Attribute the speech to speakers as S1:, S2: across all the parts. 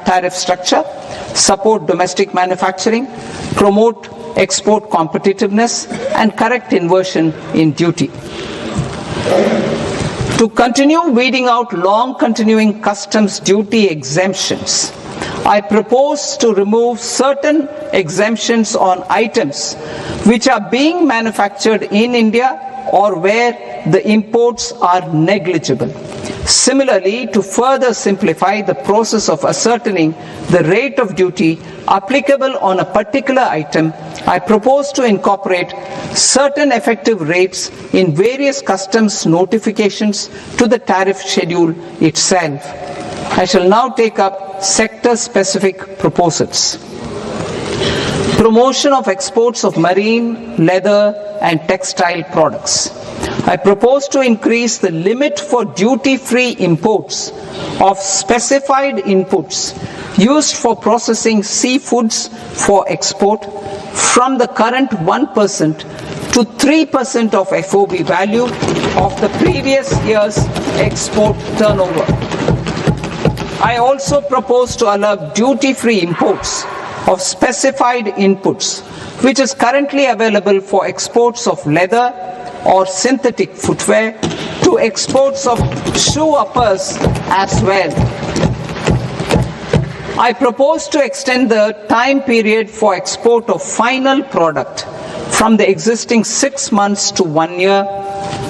S1: tariff structure, support domestic manufacturing, promote export competitiveness, and correct inversion in duty. To continue weeding out long continuing customs duty exemptions, I propose to remove certain exemptions on items which are being manufactured in India or where the imports are negligible. Similarly, to further simplify the process of ascertaining the rate of duty applicable on a particular item, I propose to incorporate certain effective rates in various customs notifications to the tariff schedule itself. I shall now take up sector-specific proposals. Promotion of exports of marine, leather, and textile products. I propose to increase the limit for duty-free imports of specified inputs used for processing seafoods for export from the current 1% to 3% of FOB value of the previous year's export turnover. I also propose to allow duty-free imports of specified inputs, which is currently available for exports of leather or synthetic footwear, to exports of shoe uppers as well. I propose to extend the time period for export of final product from the existing 6 months to 1 year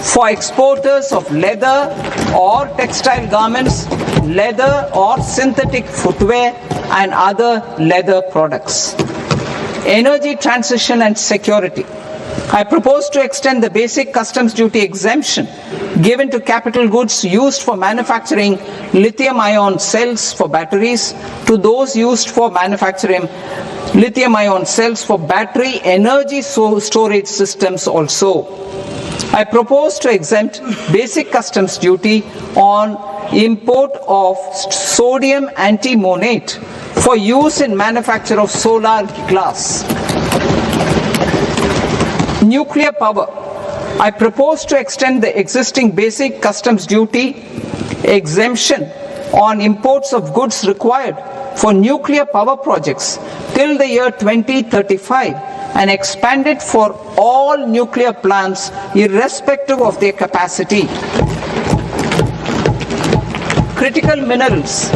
S1: for exporters of leather or textile garments, leather or synthetic footwear, and other leather products. Energy transition and security. I propose to extend the basic customs duty exemption given to capital goods used for manufacturing lithium-ion cells for batteries to those used for manufacturing lithium-ion cells for battery energy storage systems also. I propose to exempt basic customs duty on import of sodium antimonate for use in manufacture of solar glass. Nuclear power. I propose to extend the existing basic customs duty exemption on imports of goods required for nuclear power projects till the year 2035 and expand it for all nuclear plants irrespective of their capacity. Critical minerals.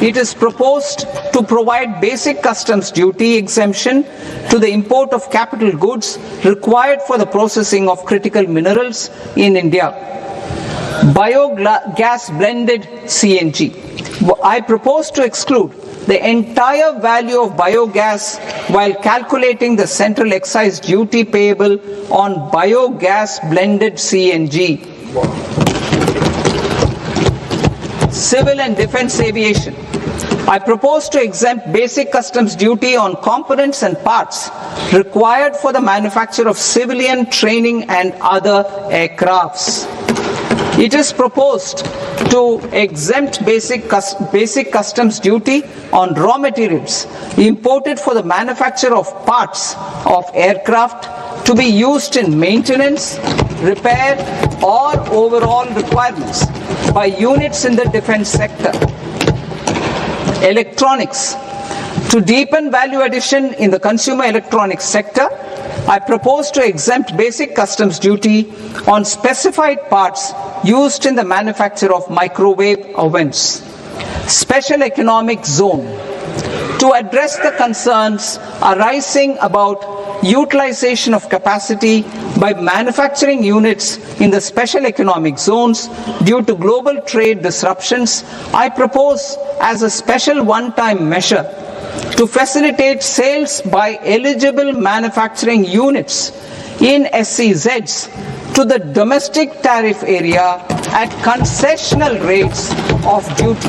S1: It is proposed to provide basic customs duty exemption to the import of capital goods required for the processing of critical minerals in India. Biogas blended CNG. I propose to exclude the entire value of biogas while calculating the central excise duty payable on biogas blended CNG. Civil and defense aviation. I propose to exempt basic customs duty on components and parts required for the manufacture of civilian training and other aircrafts. It is proposed to exempt basic customs duty on raw materials imported for the manufacture of parts of aircraft to be used in maintenance, repair, or overall requirements by units in the defense sector. Electronics. To deepen value addition in the consumer electronics sector, I propose to exempt basic customs duty on specified parts used in the manufacture of microwave ovens. Special economic zone. To address the concerns arising about utilization of capacity by manufacturing units in the special economic zones due to global trade disruptions, I propose as a special one-time measure to facilitate sales by eligible manufacturing units in SEZs to the domestic tariff area at concessional rates of duty.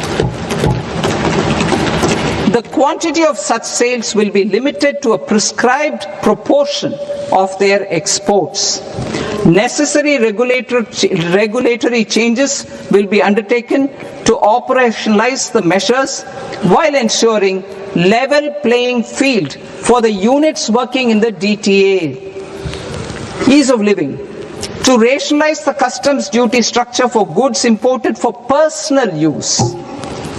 S1: The quantity of such sales will be limited to a prescribed proportion of their exports. Necessary regulatory changes will be undertaken to operationalize the measures while ensuring level playing field for the units working in the DTA. Ease of living. To rationalize the customs duty structure for goods imported for personal use,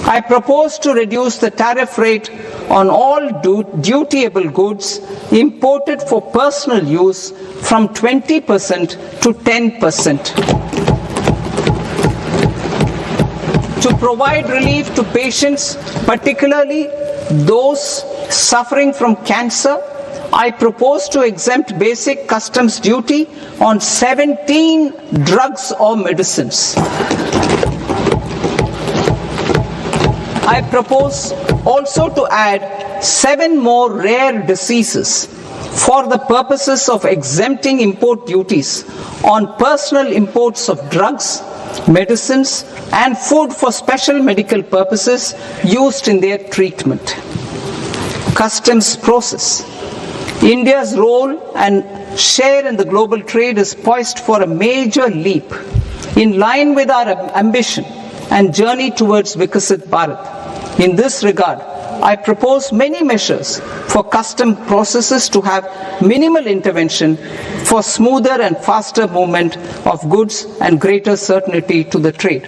S1: I propose to reduce the tariff rate on all dutiable goods imported for personal use from 20% to 10%. To provide relief to patients, particularly those suffering from cancer, I propose to exempt basic customs duty on 17 drugs or medicines. I propose also to add 7 more rare diseases for the purposes of exempting import duties on personal imports of drugs, medicines, and food for special medical purposes used in their treatment. Customs process. India's role and share in the global trade is poised for a major leap in line with our ambition and journey towards Vikasit Bharat. In this regard, I propose many measures for custom processes to have minimal intervention for smoother and faster movement of goods and greater certainty to the trade.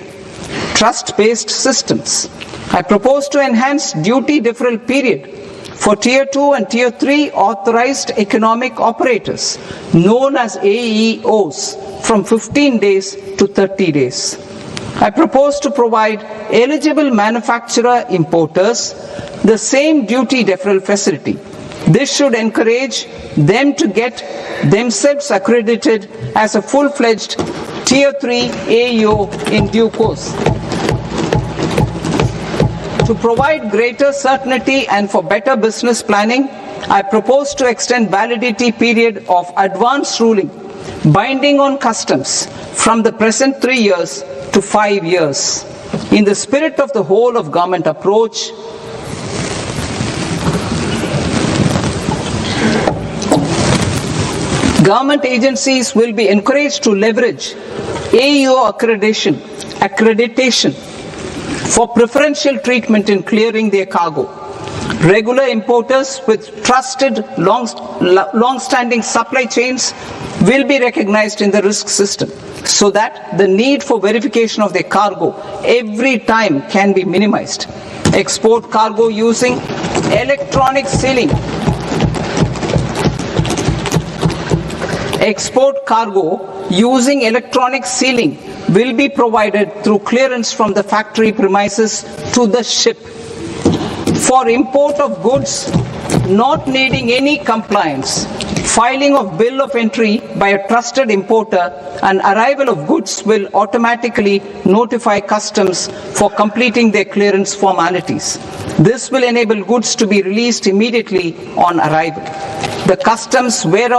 S1: Trust-based systems. I propose to enhance duty deferral period for Tier 2 and Tier 3 authorized economic operators, known as AEOs, from 15 days to 30 days. I propose to provide eligible manufacturer importers the same duty deferral facility. This should encourage them to get themselves accredited as a full-fledged Tier 3 AEO in due course. To provide greater certainty and for better business planning, I propose to extend validity period of advance ruling binding on customs from the present 3 years to 5 years. In the spirit of the whole of government approach, government agencies will be encouraged to leverage AEO accreditation for preferential treatment in clearing their cargo. Regular importers with trusted long-standing supply chains will be recognized in the risk system so that the need for verification of their cargo every time can be minimized. Export cargo using electronic sealing. Export cargo using electronic sealing will be provided through clearance from the factory premises to the ship. For import of goods not needing any compliance, filing of bill of entry by a trusted importer and arrival of goods will automatically notify customs for completing their clearance formalities. This will enable goods to be released immediately on arrival. The customs warehouse